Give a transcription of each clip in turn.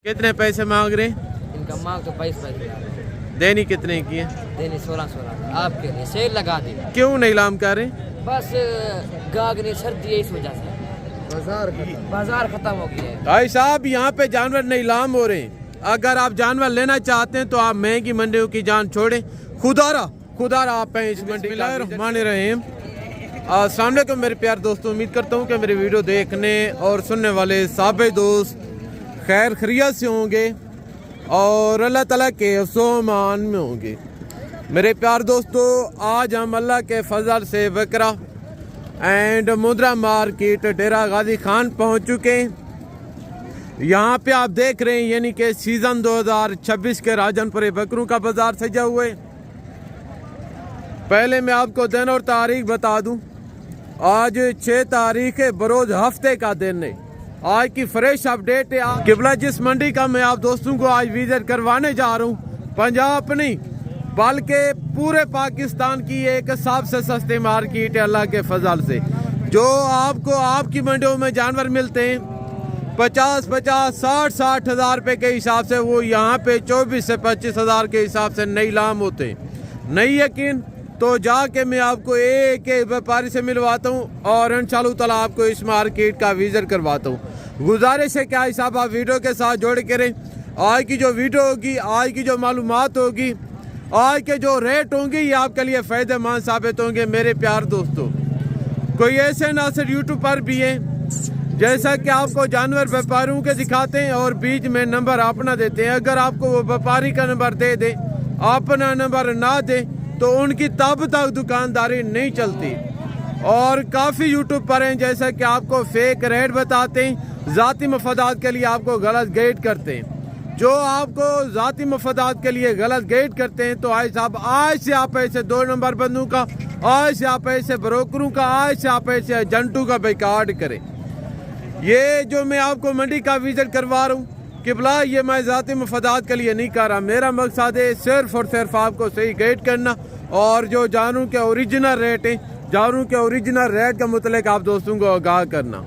कितने पैसे मांग रहे हैं? इनका मांग तो 22 देनी कितने की है? देनी 16 आपके लिए सेल लगा दी। क्यों नीलाम कर रहे? बस गागनी सर्दी है इस वजह से बाजार खत्म हो गया है। भाई साहब यहाँ पे जानवर नीलाम हो रहे हैं। अगर आप जानवर लेना चाहते हैं तो आप महंगी मंडियों की जान छोड़ें। खुदारा आप हैं इस मंडी मान रहे हैं। अस्सलाम वालेकुम मेरे प्यार दोस्तों, उम्मीद करता हूँ कि मेरे वीडियो देखने और सुनने वाले साबे दोस्त खैर खैरियत से होंगे और अल्लाह ताला के अफ़्सो-मान में होंगे। मेरे प्यार दोस्तों, आज हम अल्लाह के फजल से बकरा एंड मुद्रा मार्केट डेरा गाजी खान पहुँच चुके हैं। यहाँ पे आप देख रहे हैं यानी कि सीज़न 2026 के राजनपुरे बकरों का बाजार सजा हुआ है। पहले मैं आपको दिन और तारीख बता दूं। आज 6 तारीख है, बरोज हफ्ते का दिन है। आज की फ्रेश अपडेट है किबला जिस मंडी का मैं आप दोस्तों को आज विजिट करवाने जा रहा हूँ, पंजाब नहीं बल्कि पूरे पाकिस्तान की एक सबसे सस्ती मार्केट है अल्लाह के फजल से। जो आपको आपकी मंडियों में जानवर मिलते हैं 50, 60 हज़ार रुपये के हिसाब से, वो यहाँ पे 24 से 25 हज़ार के हिसाब से नीलाम होते हैं। नहीं यकीन तो जाके मैं आपको एक व्यापारी से मिलवाता हूँ और इंशाअल्लाह ताला आपको इस मार्केट का विजिट करवाता हूँ। गुजारिश है क्या हिसाब आप वीडियो के साथ जोड़ के रहें। आज की जो वीडियो होगी, आज की जो मालूमात होगी, आज के जो रेट होंगे, ये आपके लिए फ़ायदेमंद साबित होंगे। मेरे प्यार दोस्तों, कोई ऐसे नासिर यूट्यूब पर भी हैं जैसा कि आपको जानवर व्यापारियों के दिखाते हैं और बीच में नंबर अपना देते हैं। अगर आपको वो व्यापारी का नंबर दे दे, अपना नंबर ना दे तो उनकी तब तक दुकानदारी नहीं चलती। और काफ़ी यूट्यूब पर हैं जैसा कि आपको फेक रेट बताते हैं, ज़ाती मफादात के लिए आपको गलत गाइड करते हैं। जो आपको ज़ाती मफादात के लिए गलत गाइड करते हैं तो आज साहब, आज से आप ऐसे 2 नंबर बंदों का, आज से आप ऐसे ब्रोकरों का, आज से आप ऐसे एजेंटों का बाइकाट करें। ये जो मैं आपको मंडी का विजिट करवा रहा हूँ किबला, ये मैं ज़ाती मफादात के लिए नहीं कर रहा। मेरा मकसद है सिर्फ और सिर्फ आपको सही गाइड करना और जो जानवरों के ओरिजिनल रेट हैं, जानवरों के ओरिजिनल रेट के मुतल्लिक आप दोस्तों को आगाह करना।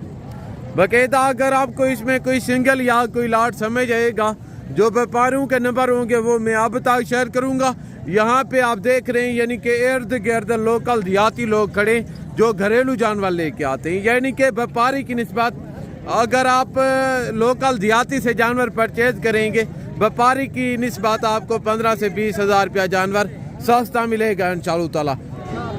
बाकायदा अगर आपको इसमें कोई सिंगल या कोई लाट समझ आएगा, जो व्यापारियों के नंबर होंगे वो मैं अब तक शेयर करूँगा। यहाँ पे आप देख रहे हैं यानी कि इर्द गिर्द लोकल देहाती लोग खड़े जो घरेलू जानवर लेके आते हैं। यानी कि व्यापारी की निस्बत अगर आप लोकल देहाती से जानवर परचेज करेंगे, व्यापारी की निस्बत आपको 15 से 20 हज़ार रुपया जानवर सस्ता मिलेगा इंशाअल्लाह ताला।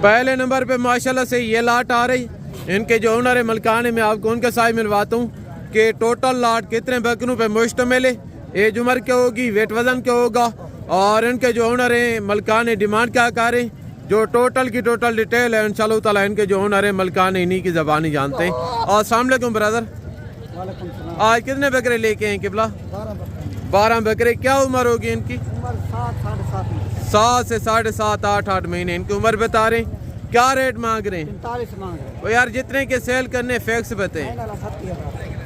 पहले नंबर पे माशाल्लाह से ये लाट आ रही, इनके जो ओनर है मलकान है, मैं आपको उनके साथ मिलवाता हूँ कि टोटल लाट कितने बकरों पे मुश्तमिल है, एज उम्र क्या होगी, वेट वजन क्या होगा, और इनके जो ओनर है मलकान है डिमांड क्या करें, जो टोटल की टोटल डिटेल है इंशाअल्लाह ताला इनके जो ओनर है मलकान है इन्हीं की ज़बानी जानते हैं। और अस्सलाम वालेकुम ब्रदर, आज कितने बकरे लेके हैं किबला? 12 बकरे। क्या उम्र होगी इनकी? 7 से 7.5, 8 महीने इनकी उम्र बता रहे हैं। क्या रेट मांग रहे हैं? 45 मांग रहे हैं। तो यार जितने के सेल करने फैक्स बताएं,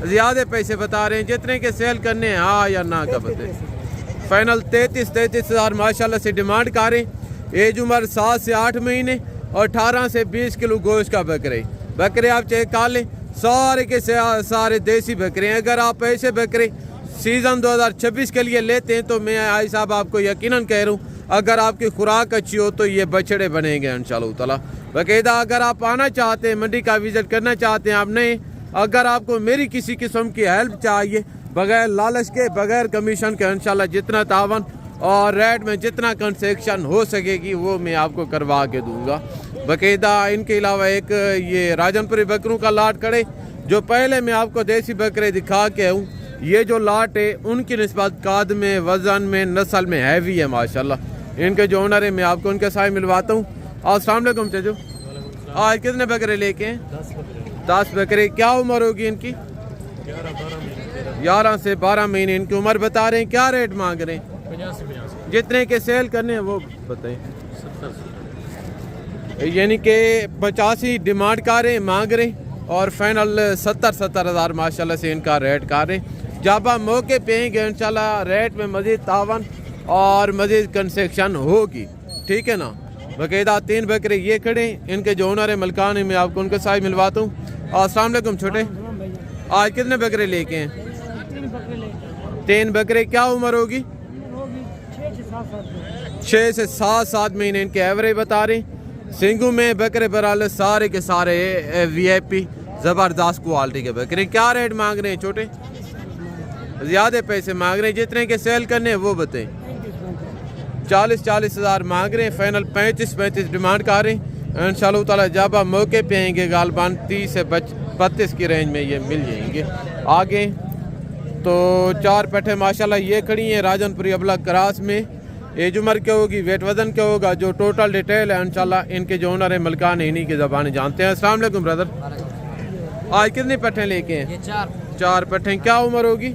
ज्यादा पैसे बता रहे हैं। जितने के सेल करने हाँ या ना का बताएं। फाइनल 33 हज़ार माशाल्लाह से डिमांड कर रहे हैं। एज उम्र 7 से 8 महीने और 18 से 20 किलो गोश्त का बकरे आप चेक कर लें। सारे के सारे देसी बकरे हैं। अगर आप ऐसे बकरे सीज़न 2026 के लिए लेते हैं तो मैं आई साहब आपको यकीनन कह रहा हूँ, अगर आपकी खुराक अच्छी हो तो ये बछड़े बनेंगे इंशाअल्लाह ताला। बाकायदा अगर आप आना चाहते हैं, मंडी का विजिट करना चाहते हैं, आपने अगर आपको मेरी किसी किस्म की हेल्प चाहिए, बगैर लालच के, बगैर कमीशन के, इंशाअल्लाह जितना तावन और रेट में जितना कंसेक्शन हो सकेगी वो मैं आपको करवा के दूंगा। बाकायदा इनके अलावा एक ये राजनपुरी बकरों का लाट खड़े, जो पहले मैं आपको देसी बकरे दिखा के हूँ, ये जो लाट है उनकी निस्बत काद में, वजन में, नस्ल में हैवी है माशाल्लाह। इनके जो ओनर है मैं आपको उनके साथ मिलवाता हूँ। अस्सलाम वालेकुम चचो, आज कितने बकरे लेके हैं? 10 बकरे। क्या उम्र होगी इनकी? 11 से 12 महीने इनकी उम्र बता रहे हैं। क्या रेट मांग रहे हैं? 50। जितने के सेल करने हैं वो बताएं। यानी कि 85 डिमांड कर रहे हैं, मांग रहे हैं और फाइनल 70 हज़ार माशाल्लाह से इनका रेट कर रहे हैं। जब आप मौके पे आएंगे इंशाल्लाह रेट में मज़ीद तावन और मज़ीद कंसेक्शन होगी, ठीक है ना। बाकायदा 3 बकरे ये खड़े, इनके जो ओनर है मलकान है मैं आपको उनके साथ मिलवाता हूँ। अस्सलाम वालेकुम छोटे, आज कितने बकरे लेके हैं? 3 बकरे, क्या उम्र होगी? 6 से 7 महीने इनके एवरेज बता रहे। सिंगू में बकरे बराल सारे के सारे VIP ज़बरदस्त क्वालिटी के बकरे। क्या रेट मांग रहे हैं छोटे? ज़्यादा पैसे मांग रहे हैं, जितने के सेल करने हैं वो बताएं। 40 हज़ार मांग रहे हैं, फाइनल 35 डिमांड कर रहे हैं। इंशाल्लाह ताला जब आप मौके पे आएंगे गालबान 30 से 32 की रेंज में ये मिल जाएंगे। आगे तो 4 पट्टे माशाल्लाह ये खड़ी हैं राजनपुरी अबला क्रास में। एज उम्र क्या होगी, वेट वजन क्या होगा, जो टोटल डिटेल है इंशाल्लाह इनके जो ओनर है मलकान इन्हीं की ज़बान जानते हैं। अस्सलाम वालेकुम ब्रदर, आज कितने पट्टे लेके हैं? ये 4 पट्टे। क्या उम्र होगी?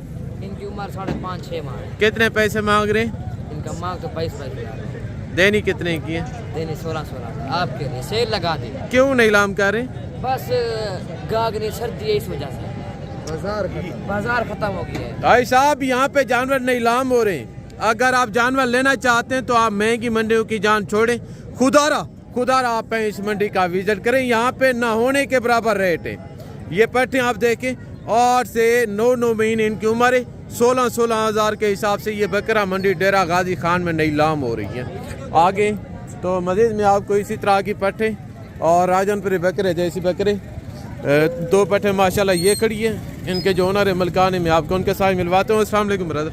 इनकी उम्र 5.5-6 माह है। कितने पैसे मांग रहे हैं? इनका मांग तो 22 देनी कितने की है? देनी 16 आपके लिए सेल लगा दी। क्यों नहीं लाम कर रहे? बस गाग नहीं सर्दी है, इस वजह से बाजार खत्म हो गया है। भाई साहब यहाँ पे जानवर नीलाम हो रहे हैं। अगर आप जानवर लेना चाहते हैं तो आप महंगी मंडियों की जान छोड़ें, खुदारा आप इस मंडी का विजिट करें। यहाँ पे ना होने के बराबर रेट है। ये पट्टे आप देखें, 8 से 9 महीने इनकी उम्र है। 16 हज़ार के हिसाब से ये बकरा मंडी डेरा गाजी खान में नीलाम हो रही है। आगे तो मजीद में आपको इसी तरह की पट्टे और राजनपुरी बकरे जैसी बकरे 2 पट्टे माशाल्लाह ये खड़ी है। इनके जो ओनर है मलकान में आपको उनके साथ मिलवाते हूँ। अस्सलाम वालेकुम ब्रदर,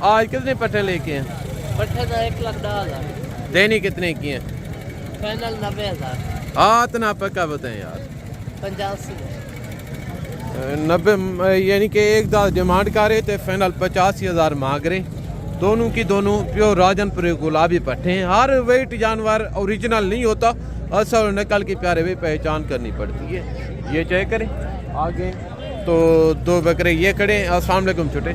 आज कितने पट्टे लेके हैं? पट्टे तो 1,10,000। देनी कितने की हैं? फाइनल 90,000। हाँ इतना पक्का बताएं यार। 85। 90 यानी कि एक दाल डिमांड कर रहे थे, फाइनल 85 हज़ार मांग रहे। दोनों की दोनों प्योर राजनपुरी गुलाबी पट्टे हैं। हर वेट जानवर ओरिजिनल नहीं होता, असल नकल की प्यारे भी पहचान करनी पड़ती है। ये चेक करें। आगे तो 2 बकरे ये खड़े हैं। अस्सलाम वालेकुम छोटे,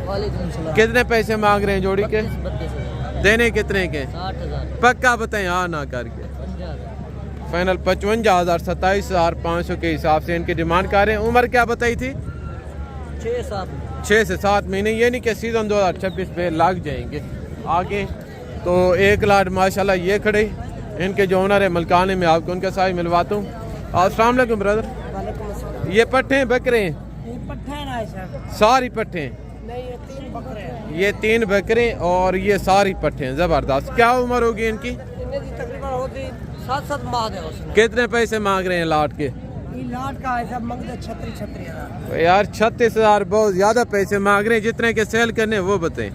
कितने पैसे मांग रहे हैं जोड़ी के? 32,000। देने कितने के? 60,000। पक्का बताएं हाँ ना करके। फाइनल 55,000 27,500 के हिसाब से इनकी डिमांड कर रहे हैं। उम्र क्या बताई थी? 6 से 7 महीने, ये नहीं कि सीजन 2026 पे लग जाएंगे। आगे तो 1 लाख माशाल्लाह ये खड़े। इनके जो ओनर है मलकाने में आपको उनके साथ मिलवाता हूँ। अस्सलाम वालेकुम ब्रदर, ये पट्टे हैं बकरे हैं? सारी पट्टे हैं? ये 3 बकरे और ये सारी पट्टे हैं। ज़बरदस्त। क्या उम्र होगी इनकी? तकरीबन होती 7 माह है। कितने पैसे मांग रहे हैं लाट के? लाट का है सब मंगते 36 हज़ार। यार 36 हज़ार बहुत ज्यादा पैसे मांग रहे हैं। जितने के सेल करने वो बताएं।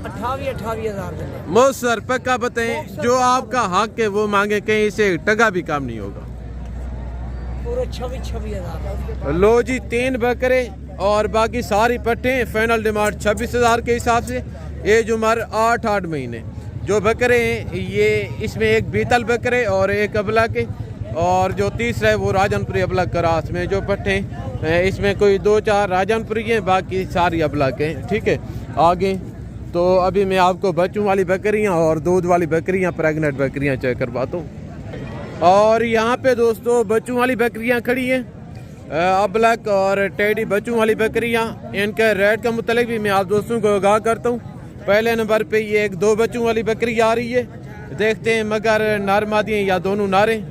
28 हज़ार। मौसर पक्का बताएं, जो आपका हक है वो मांगे, कहीं से टका भी काम नहीं होगा। पूरे 26 हज़ार। लो जी 3 बकरे और बाकी सारी पट्टे। फाइनल डिमांड 26 हज़ार के हिसाब से। एज उम्र 8 महीने। जो बकरे हैं ये इसमें एक बीतल बकरे और एक अबला के, और जो तीसरा है वो राजनपुरी अबला क्रास में। जो पट्टे हैं इसमें कोई 2-4 राजनपुरी हैं, बाकी सारी अबला के हैं। ठीक है। आगे तो अभी मैं आपको बच्चों वाली बकरियां और दूध वाली बकरियां, प्रेग्नेंट बकरियां चेक करवाता हूँ। और यहाँ पे दोस्तों बच्चों वाली बकरियां खड़ी हैं, अबलक और टेडी बच्चों वाली बकरियां। इनके रेट का मुतल्लिक भी मैं आप दोस्तों को आगाह करता हूँ। पहले नंबर पे ये 2 बच्चों वाली बकरी आ रही है। देखते हैं मगर नर मादी हैं या दोनों नारे।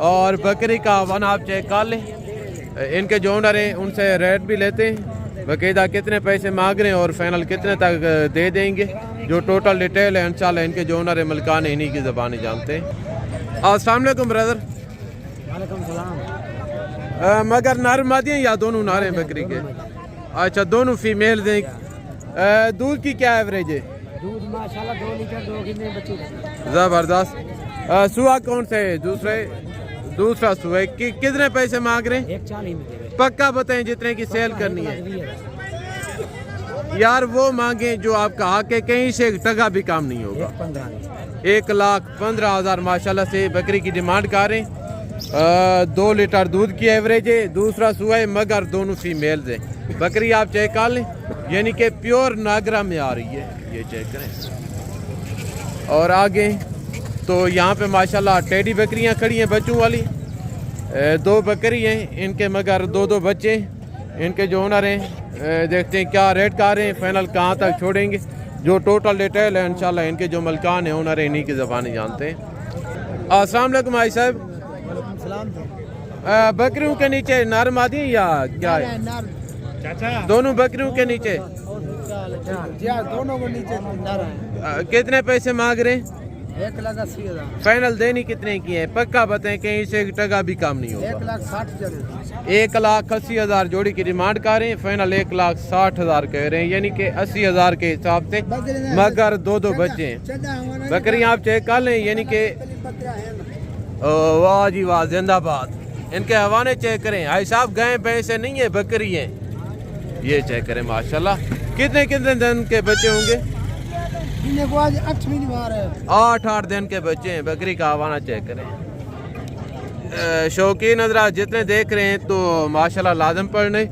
और बकरी का वन आप चेक कर लें। इनके जो ओनर हैं उनसे रेट भी लेते हैं, बाकायदा कितने पैसे मांग रहे हैं और फाइनल कितने तक दे देंगे। जो टोटल डिटेल है इंशाल्लाह इनके जो ओनर है मलकान इन्हीं की ज़बान जानते हैं। अस्सलाम वालेकुम ब्रदर। वालेकुम सलाम। मगर नर मादी हैं या दोनों नारे हैं बकरी के? अच्छा दोनों फीमेल दें। दूध की क्या एवरेज है? दूध माशाल्लाह 2 लीटर 2 गिने बच्चे। ज़बरदस्त। सुहा कौन सा है? दूसरा सुहा है। कितने पैसे मांग रहे हैं? 140 में। पक्का बताएं जितने की सेल करनी है। यार वो मांगे जो आपका हक है, कहीं से टका भी काम नहीं होगा। 1,15,000 माशाल्लाह से बकरी की डिमांड कर रहे हैं। 2 लीटर दूध की एवरेज है। दूसरा सुहा है मगर दोनों फीमेल है। बकरी आप चेक कर लें, यानी कि प्योर नागरा में आ रही है। ये चेक करें। और आगे तो यहाँ पे माशाल्लाह टेडी बकरियाँ खड़ी हैं बच्चों वाली। 2 बकरी हैं इनके मगर 2 बच्चे। इनके जो ओनर हैं देखते हैं क्या रेट कर रहे हैं, फाइनल कहाँ तक छोड़ेंगे। जो टोटल डिटेल है इंशाल्लाह इनके जो मलकान है ओनर है इन्हीं की ज़बान जानते हैं। अस्सलाम वालेकुम भाई साहब। बकरियों के नीचे नर मादी या क्या है? दोनों बकरियों के नीचे दोनों को नीचे कितने पैसे मांग रहे हैं? 1,80,000 फाइनल देनी कितने की है? पक्का बताएं, कहीं से एक टका भी काम नहीं होगा। 1,60,000 1,80,000 जोड़ी की डिमांड कर रहे हैं, फाइनल 1,60,000 कह रहे हैं, यानी कि 80,000 के हिसाब से, मगर दो बच्चे हैं। बकरियां आप चेक कर लें, यानी कि वाह जी वाह, जिंदाबाद। इनके हवाने चेक करें, भाई साहब गाय भैंसे नहीं है, बकरी है। ये चेक करें माशाल्लाह। कितने कितने दिन के बच्चे होंगे? 8 दिन के बच्चे हैं। बकरी का हवाना चेक करें। शौकीन हज़रात जितने देख रहे हैं तो माशाल्लाह लाजम पढ़ने।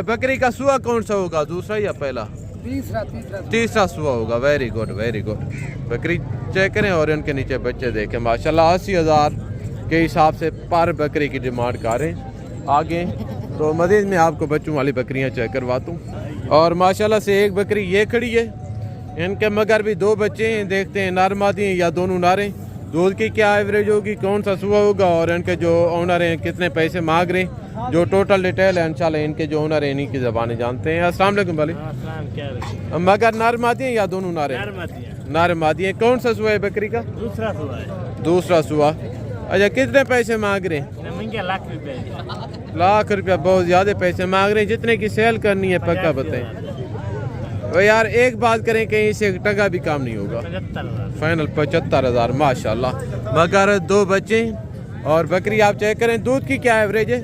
बकरी का सुआ कौन सा होगा, दूसरा या पहला? तीसरा सुआ होगा। Very good very good. बकरी चेक करें और इनके नीचे बच्चे देखें माशाल्लाह। 80,000 के हिसाब से पर बकरी की डिमांड करें। आगे तो मज़ीद में आपको बच्चों वाली बकरियां चेक करवाता हूँ। और माशाल्लाह से एक बकरी ये खड़ी है, इनके मगर भी 2 बच्चे हैं। देखते हैं नर मादी हैं या दोनों नारें। दूध की क्या एवरेज होगी, कौन सा सुबह होगा और इनके जो ओनर हैं कितने पैसे मांग रहे हैं, जो टोटल डिटेल है इंशाल्लाह इनके जो ओनर हैं इन्हीं की ज़बानें जानते हैं। अस्सलाम वालेकुम भाई। मगर नर मादी हैं या दोनों नारे? नर मादी हैं। कौन सा सुबह है बकरी का? दूसरा सुबह। अच्छा, कितने पैसे मांग रहे हैं? लाख रुपया। बहुत ज़्यादा पैसे मांग रहे हैं। जितने की सेल करनी है पक्का बताएं। वो यार एक बात करें, कहीं से 1 टका भी काम नहीं होगा। फाइनल 75,000 माशाल्लाह। मगर 2 बच्चे और बकरी आप चेक करें। दूध की क्या एवरेज है?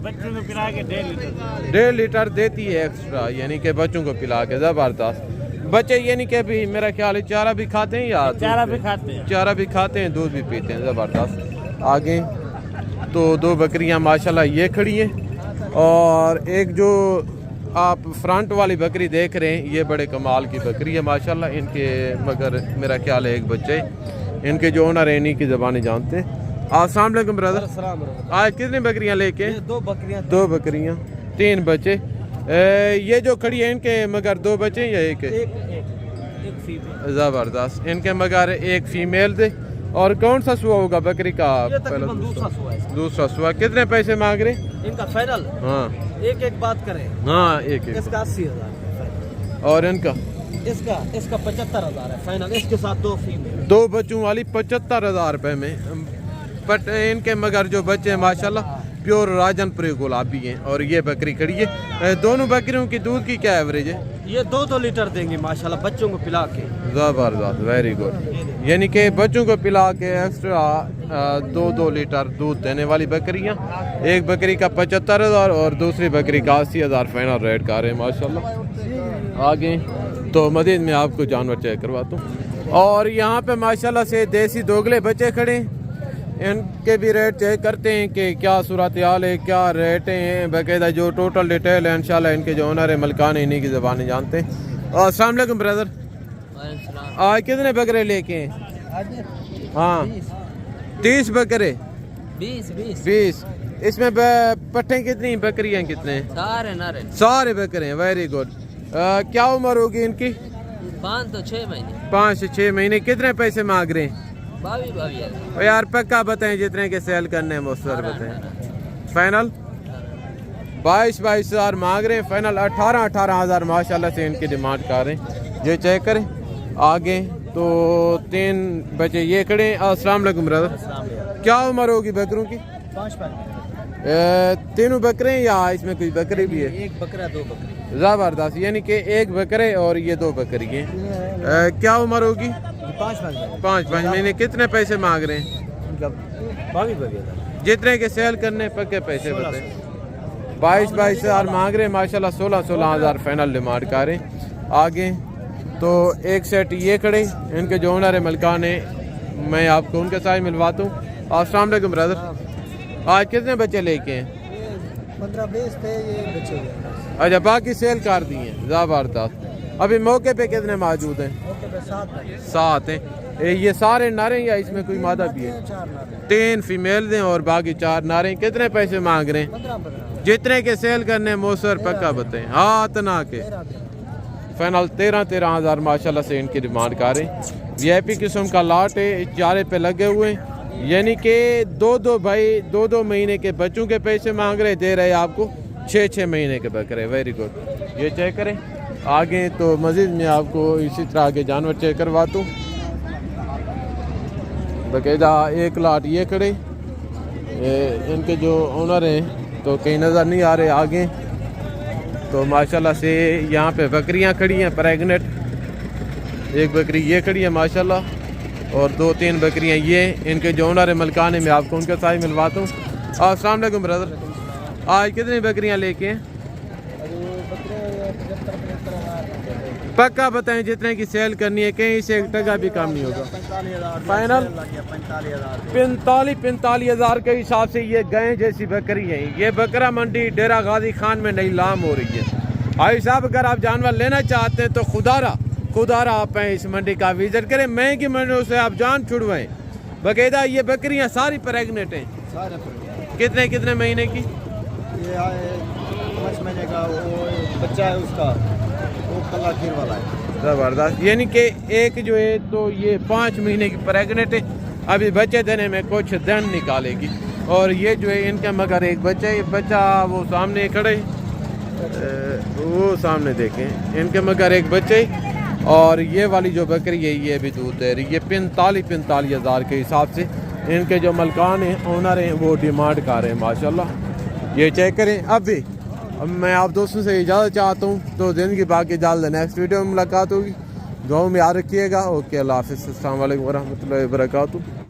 बच्चों को पिला के 1.5 लीटर देती है एक्स्ट्रा, यानी कि बच्चों को पिला के। ज़बरदस्त। बच्चे यानी कि भी मेरा ख्याल है चारा भी खाते हैं या? चारा भी खाते हैं, दूध भी पीते हैं। ज़बरदस्त। आगे तो 2 बकरियां माशाल्लाह ये खड़ी हैं। और एक जो आप फ्रंट वाली बकरी देख रहे हैं, ये बड़े कमाल की बकरी है माशाल्लाह। इनके मगर मेरा ख्याल है 1 बच्चे। इनके जो ओनर है इन्हीं की ज़बानें जानते हैं। अस्सलाम वालेकुम ब्रदर। आज कितनी बकरियां लेके? 2 बकरियां 3 बच्चे। ये जो खड़ी है इनके मगर 2 बच्चे या एक? ज़बरदस्त। इनके मगर एक फीमेल थे। और कौन सा सुआ होगा बकरी का? पहला दूसरा सुआ। कितने पैसे मांग रहे इनका? फाइनल हाँ एक बात करें। हाँ एक इसका 80,000 और इनका? इसका 75,000 है फाइनल। इसके साथ 2 फीमेल। 2 बच्चों वाली 75,000 रुपए में। बट इनके मगर जो बच्चे हैं माशाल्लाह प्योर राजनपुरी गुलाबी हैं। और ये बकरी खड़ी है। दोनों बकरियों की दूध की क्या एवरेज है? ये 2 लीटर देंगे माशाल्लाह बच्चों को पिला के। ज़बरदस्त वेरी गुड। यानी कि बच्चों को पिला के एक्स्ट्रा 2 लीटर दूध देने वाली बकरियां। एक बकरी का 75,000 और दूसरी बकरी का 80,000 फाइनल रेट का रहे हैं माशाल्लाह। आगे तो मज़ीद में आपको जानवर चेक करवाता हूँ। और यहाँ पे माशाल्लाह से देसी दोगले बच्चे खड़े हैं। इनके भी रेट चेक करते हैं कि क्या सूरत हाल है, क्या रेट हैं बाकायदा। जो टोटल डिटेल है इंशाल्लाह इनके जो ओनर है मलकान इन्हीं की ज़बानें जानते हैं। और अस्सलाम वालेकुम ब्रदर। आज कितने बकरे लेके हैं? हाँ 30 बकरे। 20। इसमें पट्टे कितनी बकरियां कितने? सारे बकरे हैं। Very good. क्या उम्र होगी इनकी? 5 से 6 महीने। 5 से 6 महीने। कितने पैसे मांग रहे हैं? 22,000 यार पक्का बताएं, जितने के सेल करने हैं मुस्तर बताएं। फाइनल 22,000 मांग रहे हैं। फाइनल 18,000 माशाल्लाह से इनकी डिमांड कर रहे हैं। ये चेक करें। आगे तो 3 बच्चे ये खड़े हैं। अस्सलाम वालेकुम ब्रदर। क्या उम्र होगी बकरों की? 5 तीनों बकरे हैं या इसमें कोई बकरी भी है? 1 बकरा 2 बकरी। ज़बरदस्त। यानी कि 1 बकरे और ये 2 बकरी हैं। क्या उम्र होगी? 5 महीने। कितने पैसे मांग रहे हैं? 22,000 जितने के सेल करने पक्के पैसे बताएं। 22,000 मांग रहे हैं माशाल्लाह। 16,000 फाइनल डिमांड कर रहे हैं। आगे तो एक सेट ये खड़े, इनके जो ओनर है मलकान है, मैं आपको उनके साथ मिलवाता हूँ। अस्सलाम वालेकुम ब्रदर। आज कितने बच्चे लेके हैं? 15-20 थे ये बच्चे। अच्छा, बाकी सेल कर दिए। ज़बरदस्त। अभी मौके पे कितने मौजूद हैं? 7 हैं। ये सारे नारे या इसमें कोई मादा भी है? 3 फीमेल हैं और बाकी 4 नारे। कितने पैसे मांग रहे हैं? जितने के सेल करने मोसर पक्का बताएं। हाथ ना के फाइनल 13,000 माशाल्लाह से इनकी डिमांड कर रहे हैं। VIP किस्म का लाट है, चारे पे लगे हुए हैं। यानी कि 2 भाई 2 महीने के बच्चों के पैसे मांग रहे, दे रहे आपको 6 महीने के बकरे। Very good. ये चेक करें। आगे तो मज़ीद मैं आपको इसी तरह के जानवर चेक करवाता हूँ। बाकायदा एक लाट ये खड़े, इनके जो ओनर हैं तो कहीं नज़र नहीं आ रहे आगे। तो माशाल्लाह से यहाँ पे बकरियाँ खड़ी हैं प्रेग्नेंट, एक बकरी ये खड़ी है माशाल्लाह और 2-3 बकरियाँ ये। इनके जो ओनर है मलकान है, मैं आपको उनके साथ मिलवाता हूँ। अस्सलाम वालेकुम ब्रदर, आज कितनी बकरियाँ लेके हैं? पक्का बताएं जितने की सेल करनी है, कहीं से एक टका भी कम नहीं होगा। फाइनल 45,000 के हिसाब से ये गाय जैसी बकरी है। ये बकरा मंडी डेरा गाजी खान में नीलाम हो रही है। भाई साहब अगर आप जानवर लेना चाहते हैं तो खुदारा आप इस मंडी का विजिट करें, महंगी मंडियों से आप जान छुड़वाएं। बाकायदा ये बकरियां सारी प्रेग्नेंट हैं। कितने कितने महीने की? ये 5 महीने का वो बच्चा है, उसका वो कल आखिर वाला है। ज़बरदस्त, यानी कि एक जो है तो ये 5 महीने की प्रेग्नेंट है, अभी बच्चे देने में कुछ दिन निकालेगी। और ये जो है इनका मगर एक बच्चा है, बच्चा वो सामने खड़े, वो सामने देखें, इनके मगर एक बच्चे। और ये वाली जो बकरी है ये भी दूध दे रही है 45,000 के हिसाब से। इनके जो मलकान हैं ओनर हैं वो डिमांड कर रहे हैं माशाल्लाह। ये चेक करें। अब मैं आप दोस्तों से इजाज़त चाहता हूँ, तो ज़िंदगी बाकी जल्द नेक्स्ट वीडियो में मुलाकात होगी। दुआओं में याद रखिएगा। ओके, अल्लाह हाफ़िज़, अस्सलाम वालेकुम वरहमतुल्लाहि वबरकातुहू।